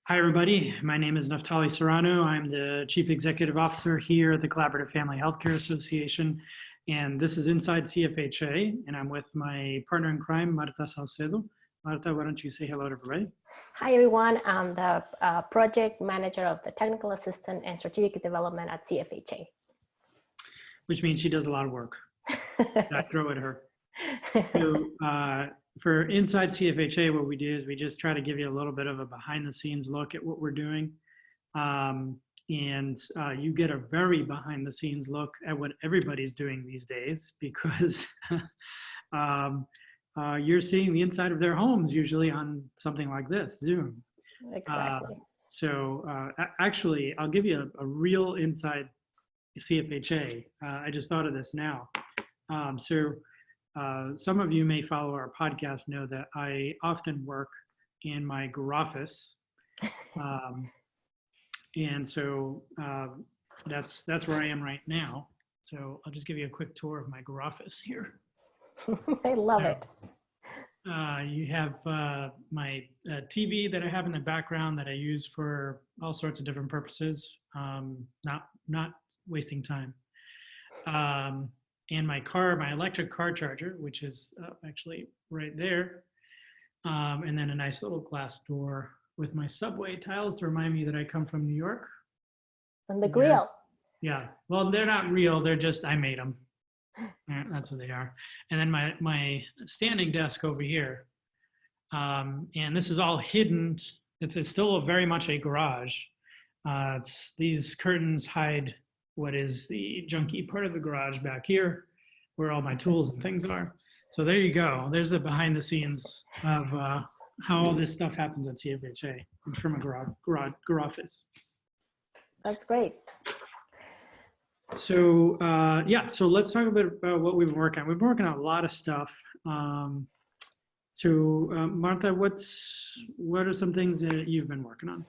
Hi, everybody. My name is Neftali Serrano. I'm the Chief Executive Officer here at the Collaborative Family Healthcare Association. And this is Inside CFHA. And I'm with my partner in crime, Marta Saucedo. Marta, why don't you say hello to everybody? Hi, everyone. I'm the project manager of the technical assistant and strategic development at CFHA. Which means she does a lot of work. I throw at her. So, for Inside CFHA, what we do is we just try to give you a little bit of a behind the scenes look at what we're doing. You get a very behind the scenes look at what everybody's doing these days because you're seeing the inside of their homes usually on something like this, Zoom. Exactly. Actually, I'll give you a real inside CFHA. I just thought of this now. Some of you may follow our podcast know that I often work in my garoffice. That's where I am right now. So I'll just give you a quick tour of my garoffice here. I love it. You have my TV that I have in the background that I use for all sorts of different purposes, not wasting time. And my electric car charger, which is actually right there. And then a nice little glass door with my subway tiles to remind me that I come from New York. And the grill. Yeah, well, they're not real. They're just, I made them. That's what they are. And then my standing desk over here. And this is all hidden. It's still very much a garage. These curtains hide what is the junky part of the garage back here, where all my tools and things are. So there you go. There's the behind the scenes of how all this stuff happens at CFHA from a garoffice. That's great. So so let's talk a bit about what we've been working on. We've been working on a lot of stuff. Marta, what are some things that you've been working on?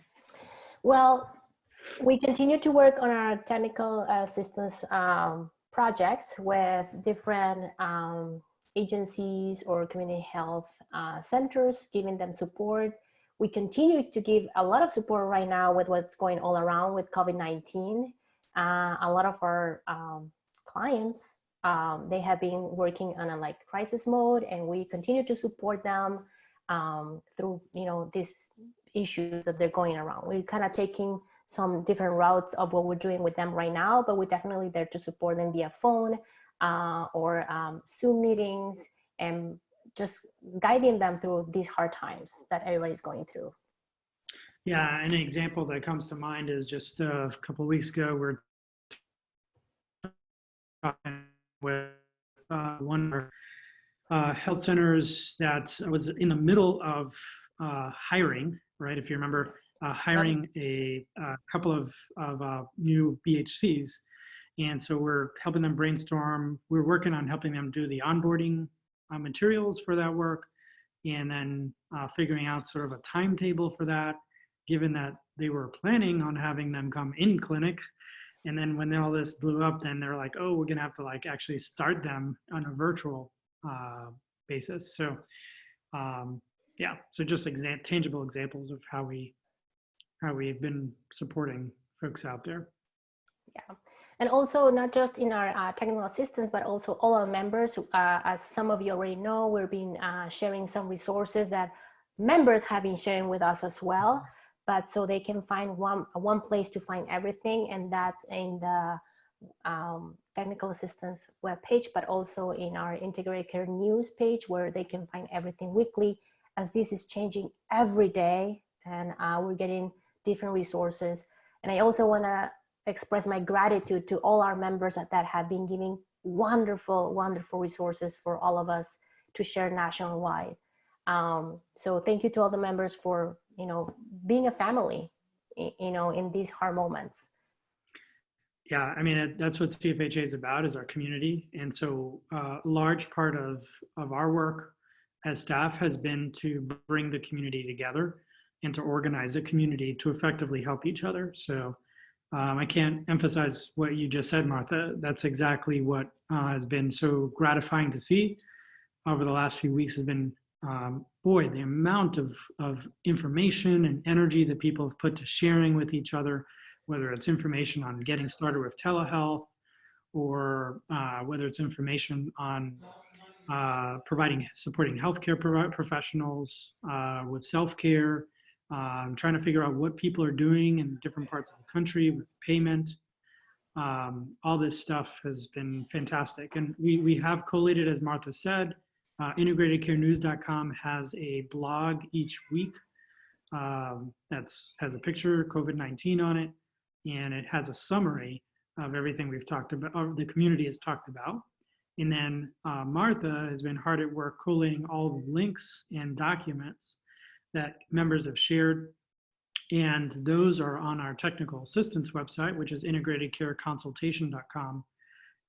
Well, we continue to work on our technical assistance projects with different agencies or community health centers, giving them support. We continue to give a lot of support right now with what's going all around with COVID-19. A lot of our clients, they have been working on a crisis mode, and we continue to support them through these issues that they're going around. We're kind of taking some different routes of what we're doing with them right now, but we're definitely there to support them via phone or Zoom meetings, and just guiding them through these hard times that everybody's going through. Yeah, an example that comes to mind is just a couple of weeks ago, we're talking with one of our health centers that was in the middle of hiring, right? If you remember, hiring a couple of new BHCs. And so we're helping them brainstorm. We're working on helping them do the onboarding materials for that work, and then figuring out sort of a timetable for that, given that they were planning on having them come in clinic. And then when all this blew up, then they're like, oh, we're gonna have to actually start them on a virtual basis. So so just tangible examples of how we've been supporting folks out there. Yeah, and also not just in our technical assistance, but also all our members. As some of you already know, we've been sharing some resources that members have been sharing with us as well. But so they can find one place to find everything, and that's in the technical assistance webpage, but also in our integrated care news page, where they can find everything weekly, as this is changing every day, and we're getting different resources. And I also want to express my gratitude to all our members that have been giving wonderful, wonderful resources for all of us to share nationwide. So thank you to all the members for being a family, in these hard moments. Yeah, I mean, that's what CFHA is about, is our community. And so a large part of our work as staff has been to bring the community together and to organize a community to effectively help each other. So I can't emphasize what you just said, Martha. That's exactly what has been so gratifying to see over the last few weeks. Has been boy, the amount of information and energy that people have put to sharing with each other, whether it's information on getting started with telehealth, or whether it's information on supporting healthcare professionals with self-care, trying to figure out what people are doing in different parts of the country with payment. All this stuff has been fantastic. And we have collated, as Martha said, integratedcarenews.com has a blog each week that has a picture of COVID-19 on it, and it has a summary of everything we've talked about, or the community has talked about. And then Martha has been hard at work collating all the links and documents that members have shared. And those are on our technical assistance website, which is integratedcareconsultation.com.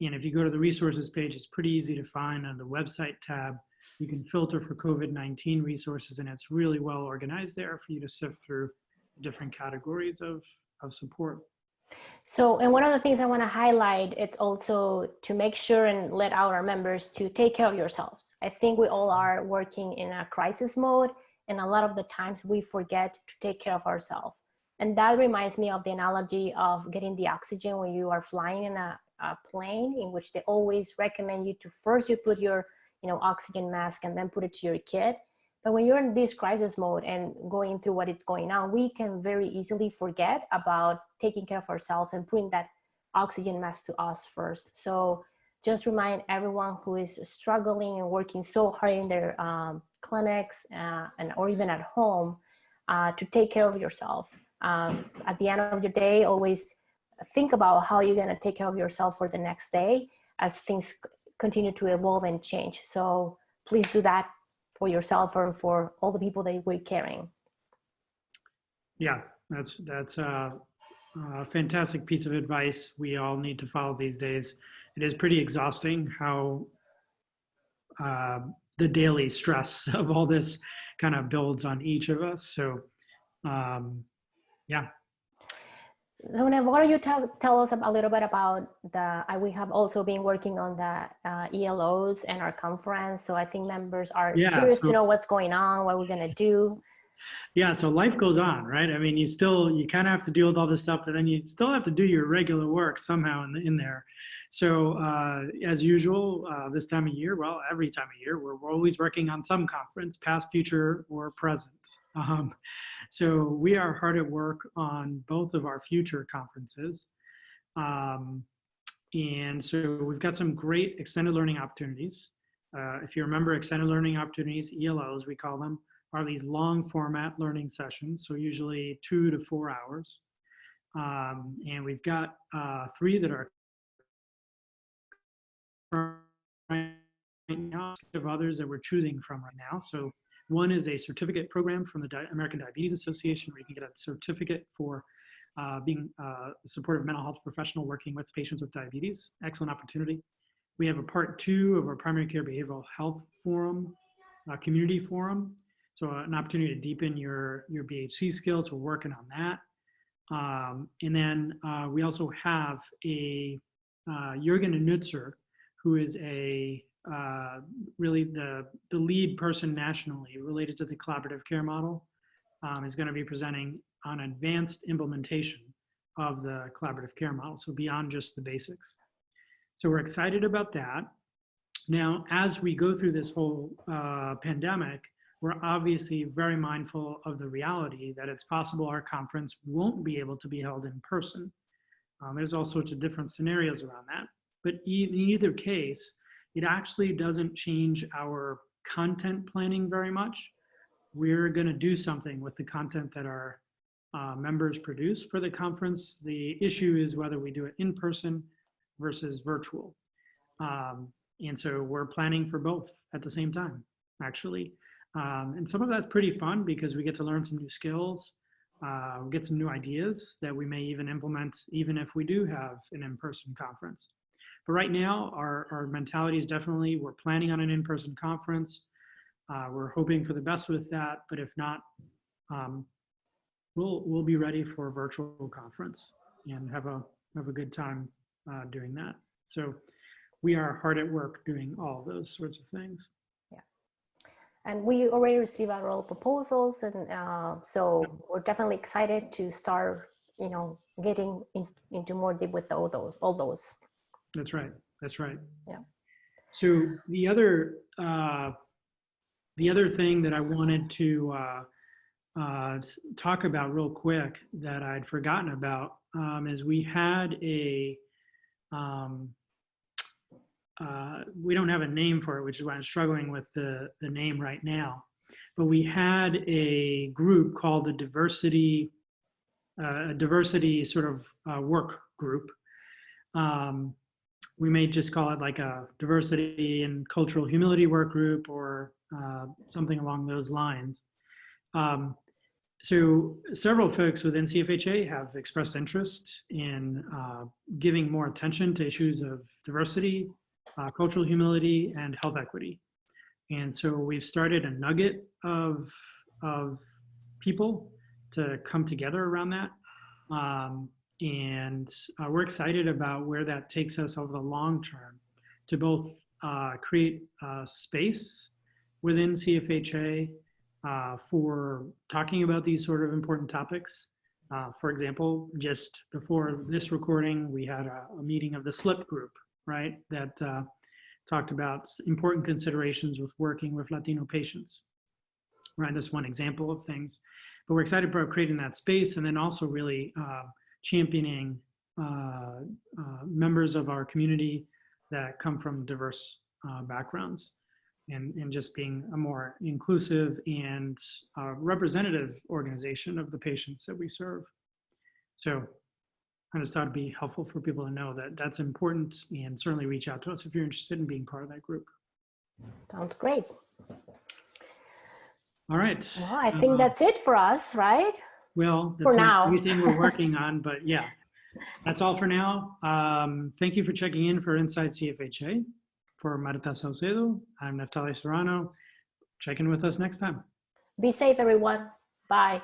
And if you go to the resources page, it's pretty easy to find on the website tab. You can filter for COVID-19 resources, and it's really well organized there for you to sift through different categories of support. So, and one of the things I want to highlight, it's also to make sure and let our members to take care of yourselves. I think we all are working in a crisis mode, and a lot of the times we forget to take care of ourselves. And that reminds me of the analogy of getting the oxygen when you are flying in a plane, in which they always recommend you to first you put your oxygen mask and then put it to your kid. But when you're in this crisis mode and going through what is going on, we can very easily forget about taking care of ourselves and putting that oxygen mask to us first. So just remind everyone who is struggling and working so hard in their clinics or even at home to take care of yourself. At the end of your day, always think about how you're going to take care of yourself for the next day as things continue to evolve and change. So please do that for yourself or for all the people that we're caring. Yeah, that's a fantastic piece of advice we all need to follow these days. It is pretty exhausting how the daily stress of all this kind of builds on each of us. So yeah. Luna, why don't you tell us a little bit about we have also been working on the ELOs and our conference. So I think members are curious to know what's going on, what we're going to do. Yeah, so life goes on, right? I mean, you kind of have to deal with all this stuff, but then you still have to do your regular work somehow in there. So as usual, this time of year, well, every time of year, we're always working on some conference, past, future, or present. So we are hard at work on both of our future conferences. And so we've got some great extended learning opportunities. If you remember extended learning opportunities, ELOs, we call them, are these long format learning sessions. So usually 2 to 4 hours. And we've got 3 that are right now, of others that we're choosing from right now. So one is a certificate program from the American Diabetes Association, where you can get a certificate for being a supportive mental health professional working with patients with diabetes. Excellent opportunity. We have a part 2 of our primary care behavioral health forum, community forum. So an opportunity to deepen your BHC skills. We're working on that. And then we also have a Jürgen Nutzer, who is really the lead person nationally related to the collaborative care model, is going to be presenting on advanced implementation of the collaborative care model, so beyond just the basics. So we're excited about that. Now, as we go through this whole pandemic, we're obviously very mindful of the reality that it's possible our conference won't be able to be held in person. There's all sorts of different scenarios around that. But in either case, it actually doesn't change our content planning very much. We're going to do something with the content that our members produce for the conference. The issue is whether we do it in person versus virtual. And so we're planning for both at the same time, actually. And some of that's pretty fun because we get to learn some new skills, get some new ideas that we may even implement even if we do have an in-person conference. But right now, our mentality is definitely, we're planning on an in-person conference. We're hoping for the best with that, but if not, we'll be ready for a virtual conference and have a good time doing that. So we are hard at work doing all those sorts of things. Yeah. And we already received our role proposals, and so we're definitely excited to start, getting into more deep with all those. That's right. That's right. Yeah. So the other thing that I wanted to talk about real quick that I'd forgotten about is we had a we don't have a name for it, which is why I'm struggling with the name right now. But we had a group called the diversity sort of work group. We may just call it like a diversity and cultural humility work group, or something along those lines. So several folks within CFHA have expressed interest in giving more attention to issues of diversity, cultural humility, and health equity. And so we've started a nugget of people to come together around that. And we're excited about where that takes us over the long term to both create space within CFHA for talking about these sort of important topics. For example, just before this recording, we had a meeting of the SLIP group, right, that talked about important considerations with working with Latino patients. Right, that's one example of things. But we're excited about creating that space, and then also really championing members of our community that come from diverse backgrounds, and just being a more inclusive and representative organization of the patients that we serve. So I just thought it'd be helpful for people to know that that's important, and certainly reach out to us if you're interested in being part of that group. Sounds great. All right. Well, I think that's it for us, right? Well, that's for not now. everything we're working on, but yeah, that's all for now. Thank you for checking in for Inside CFHA. For Marta Saucedo, I'm Neftali Serrano. Check in with us next time. Be safe, everyone. Bye.